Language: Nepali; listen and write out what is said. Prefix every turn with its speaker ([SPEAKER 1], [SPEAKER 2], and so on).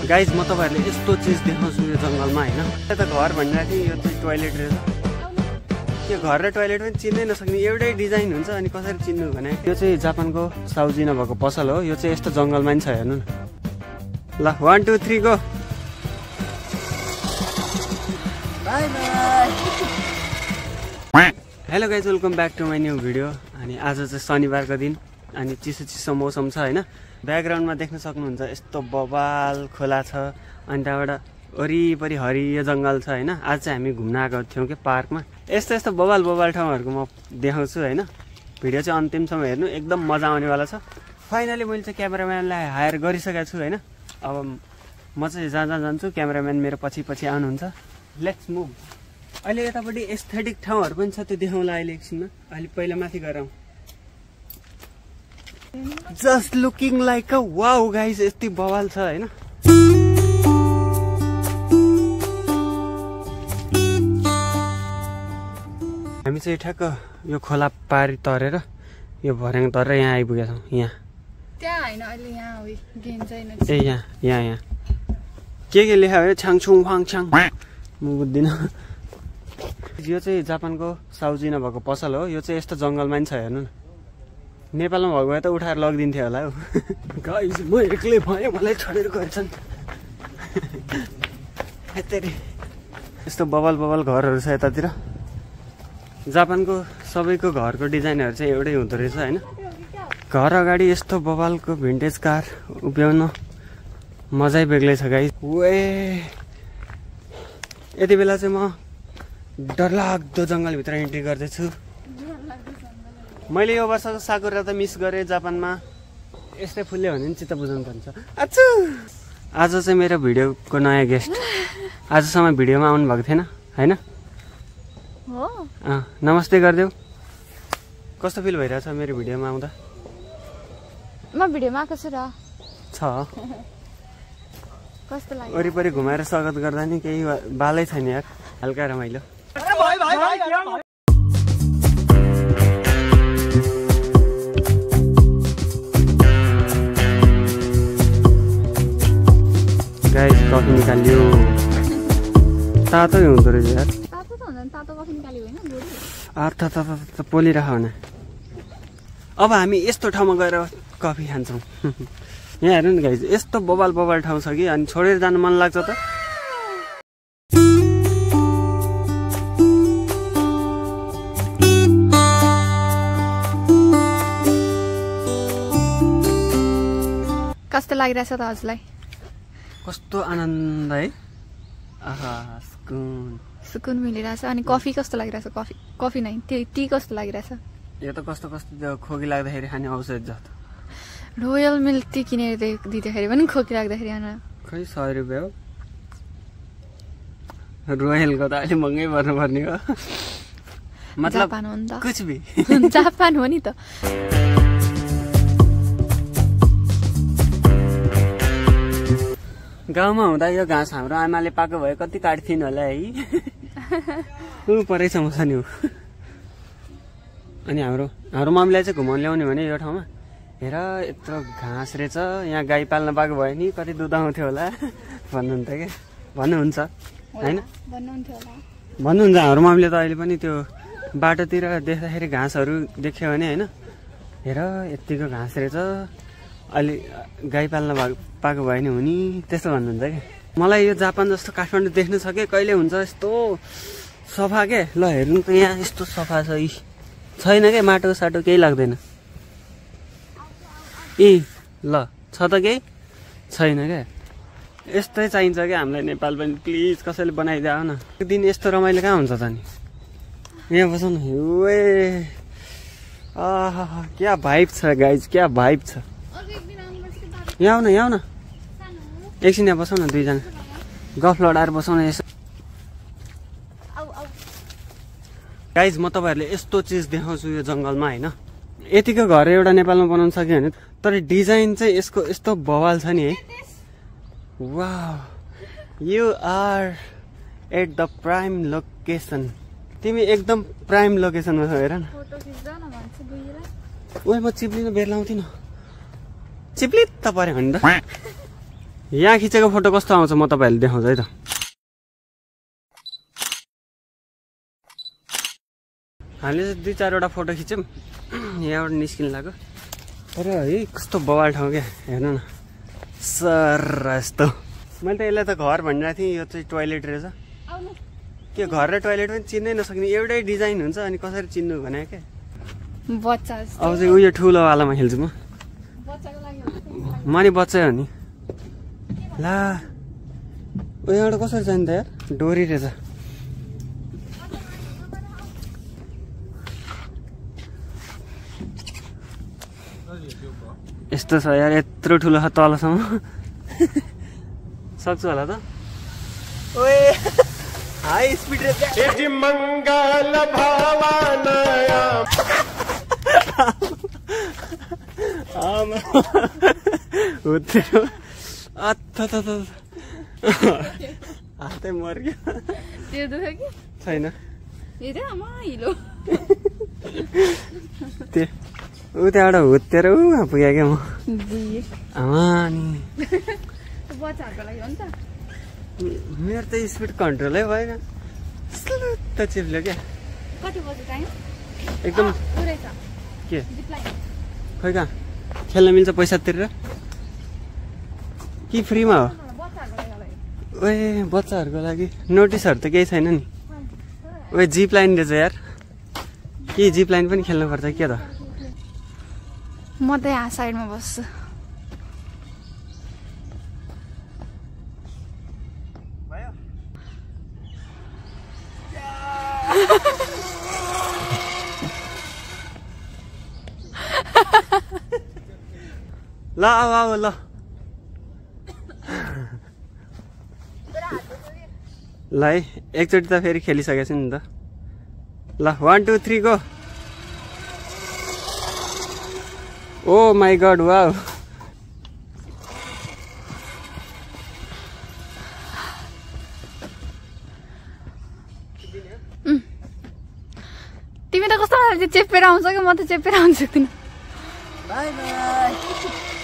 [SPEAKER 1] गाइज म तपाईहरुले यस्तो चीज देखाउँछु यो जंगलमा हैन। यता घर भनिराथे यो चाहिँ टोयलेट रहेछ। यो घर र टोयलेट पनि चिन्नै नसक्ने एउटै डिजाइन हुन्छ अनि कसरी चिन्नु भने यो चाहिँ जापानको साउजिना भएको पसल हो। यो चाहिँ यस्तो जंगलमा नि छ हेर्नु न। ल 1 2 3 go. Bye bye. Hello guys welcome back to my new video. अनि आज चाहिँ शनिबारको दिन अनि चिसो चिसो मौसम छ हैन। ब्याकग्राउन्डमा देख्न सक्नुहुन्छ यस्तो बबाल खोला छ अनि त्यहाँबाट वरिपरि हरियो जङ्गल छ हैन। आज चाहिँ हामी घुम्न आएको थियौँ के पार्कमा। यस्तो यस्तो बबाल ठाउँहरूको म देखाउँछु हैन। भिडियो चाहिँ अन्तिमसम्म हेर्नु, एकदम मजा आउनेवाला छ। फाइनली मैले चाहिँ क्यामेराम्यानलाई हायर गरिसकेको छु हैन। अब म चाहिँ जहाँ जहाँ जान्छु क्यामेराम्यान मेरो पछि पछि आउनुहुन्छ। Let's move. अहिले यतापट्टि एस्थेटिक ठाउँहरू पनि छ, त्यो देखाउँला अहिले एकछिनमा। अहिले पहिला माथि गरौँ। Just looking like a wow guys, यति बवाल छ हैन। हामी चाहिँ ठ्याक्क यो खोला पारी तरेर यो भर्याङ तरेर यहाँ आइपुगेका छौँ। यहाँ
[SPEAKER 2] त्यहाँ हैन, अहिले यहाँ हो गेम छैन।
[SPEAKER 1] ए यहाँ के लेखा हो? छाङछुङ फाङछाङ म बुझ्दिनँ। यो चाहिँ जापानको साउजिना भएको पसल हो। यो चाहिँ यस्तो जङ्गलमा नि छ हेर्नु न। नेपालमा भएको भए त उठाएर लगिदिन्थ्यो होला हौ। गाइस म एक्लै भएँ, मलाई छोडेर गएछन्। यस्तो बबल घरहरू छ यतातिर। जापानको सबैको घरको डिजाइनहरू चाहिँ एउटै हुँदो रहेछ हैन। घर अगाडि यस्तो बबालको भिन्टेज कार उभ्याउन मजै बेग्लै छ गाइस। यति बेला चाहिँ म डरलाग्दो जङ्गलभित्र इन्ट्री गर्दैछु। मैले यो वर्षको साकुरा त मिस गरेँ जापानमा। यस्तै फुल्यो भने नि चित्त बुझाउनु पर्छ। आज चाहिँ मेरो भिडियोको नयाँ गेस्ट। आजसम्म भिडियोमा आउनु भएको थिएन हैन। नमस्ते गरिदेऊ। कस्तो फिल भइरहेछ मेरो भिडियोमा आउँदा?
[SPEAKER 2] म भिडियोमा आएको छु र
[SPEAKER 1] छ।
[SPEAKER 2] कस्तो लाग्यो?
[SPEAKER 1] वरिपरि घुमाएर स्वागत गर्दा नि केही बालै छैन यार, हल्का रमाइलो। गाइस कफी निकाल्यो। तातै हुँदो रहेछ यार।
[SPEAKER 2] तातो त हुँदैन, तातो कफी निकाल्यो हैन गोरी।
[SPEAKER 1] त पोलिराख भने। अब हामी यस्तो ठाउँमा गएर कफी खान्छौँ। यहाँ हेर्नु नि गाइस, यस्तो बबाल ठाउँ छ कि अनि छोडेर जानु मन लाग्छ त।
[SPEAKER 2] कस्तो लागिरहेछ त हजुरलाई?
[SPEAKER 1] कस्तो आनन्द है। आहा
[SPEAKER 2] सुकुन मिलिरहेछ। अनि कफी कस्तो लागिरहेछ? कफी नै टी कस्तो लागिरहेछ?
[SPEAKER 1] यो त कस्तो खोकी लाग्दाखेरि खाने औषध जस्तो।
[SPEAKER 2] रोयल मिल्क टी किनेर दिँदाखेरि पनि खोकी लाग्दाखेरि
[SPEAKER 1] खै 100 रुपियाँ हो। रोयलको त अहिले महँगै पर्नुपर्ने हो। मतलब
[SPEAKER 2] जापान हो नि त।
[SPEAKER 1] कुछ भी
[SPEAKER 2] जापान हो नि त।
[SPEAKER 1] गाउँमा हुँदा यो घाँस हाम्रो आमाले पाएको भए कति काट्थिन् होला है। परेछ मसा नि। अनि हाम्रो मम्मीलाई चाहिँ घुमाउनु ल्याउने भने यो ठाउँमा हेर यत्रो घाँस रहेछ, यहाँ गाई पाल्न पाएको भयो नि कति दुध आउँथ्यो होला भन्नुहुन्थ्यो क्या। भन्नुहुन्छ होइन? भन्नुहुन्छ हाम्रो मम्मीले त अहिले पनि त्यो बाटोतिर देख्दाखेरि घाँसहरू देख्यो भने होइन, हेर यत्तिको घाँस रहेछ, अलि गाई पाल्न पाएको भयो नि हुने, त्यस्तो भन्नुहुन्छ क्या। मलाई यो जापान जस्तो काठमाडौँ देख्नु छ कि कहिले हुन्छ यस्तो सफा के। ल हेर्नु त यहाँ यस्तो सफा छ, छैन क्या माटो साटो केही लाग्दैन। ल छ त केही छैन क्या। यस्तै चाहिन्छ क्या हामीलाई नेपाल पनि। प्लिज कसैले बनाइदियो न। एक दिन यस्तो रमाइलो कहाँ हुन्छ त नि। यहाँ बसौँ न। क्या भाइब छ गाइज, क्या भाइब छ। यहाँ आउ न एकछिन यहाँ बसौँ न, दुईजना गफ लडाएर बसौँ न यसो। गाइज म तपाईहरुले यस्तो चीज देखाउँछु यो जंगलमा हैन। यतिको घर एउटा नेपालमा बनाउन सक्यो भने, तर डिजाइन चाहिँ यसको यस्तो बवाल छ नि है। Wow, you are at the prime location. तिमी एकदम प्राइम लोकेसनमा छौ हेर न। ओए म चिप्लिन बेर लाउँथिन। चिप्लित त पर्यो भने त। यहाँ खिचेको फोटो कस्तो आउँछ म तपाईँहरूले देखाउँछु है त। हामीले चाहिँ 2-4वटा फोटो खिच्यौँ यहाँबाट निस्किनु लाग्यो। तर है कस्तो बवाल ठाउँ क्या, हेर्नु न सर यस्तो। मैले त यसलाई त घर भनिरहेको थिएँ, यो चाहिँ टोइलेट रहेछ। के घर र टोइलेट पनि चिन्नै नसक्ने एउटै डिजाइन हुन्छ अनि कसरी चिन्नु भने क्या।
[SPEAKER 2] बच्चा
[SPEAKER 1] अब चाहिँ उयो ठुलोवालामा खेल्छु म। नि बच्चै हो नि। ला उयोबाट कसरी जाने त यार, डोरी रहेछ। यस्तो छ यार, यत्रो ठुलो छ तलसम्म। सक्छु होला त। ओए हाई स्पिड रहेछ। मङ्गल भावनाया हातै मर्यो।
[SPEAKER 2] त्यो दुख्यो कि
[SPEAKER 1] छैन
[SPEAKER 2] हिलो
[SPEAKER 1] त्यो ऊ त्यहाँबाट हुत्तेर पुगेँ क्या म।
[SPEAKER 2] बच्चाहरूको लागि हो नि त।
[SPEAKER 1] मेरो त स्पिड कन्ट्रोलै भएन, त चिप्ल्यो क्या।
[SPEAKER 2] कति बजे टाइम
[SPEAKER 1] एकदम
[SPEAKER 2] पुरै छ
[SPEAKER 1] के
[SPEAKER 2] जिपलाइन।
[SPEAKER 1] खै कहाँ खेल्न मिल्छ पैसा तिरेर कि फ्रीमा हो? ओए बच्चाहरूको लागि नोटिसहरू त केही छैन नि। ओए जिप लाइन रहेछ यार, के जिप लाइन पनि खेल्नुपर्छ के त?
[SPEAKER 2] म त यहाँ साइडमा बस्छु।
[SPEAKER 1] ल अब ल ल है एकचोटि त फेरि खेलिसकेको छु नि त। ल 1 2 3 go. Oh my god wow.
[SPEAKER 2] तिमी त कस्तो चेपेर आउँछ कि, म त चेपेर आउनु सक्दिनँ।
[SPEAKER 1] By by.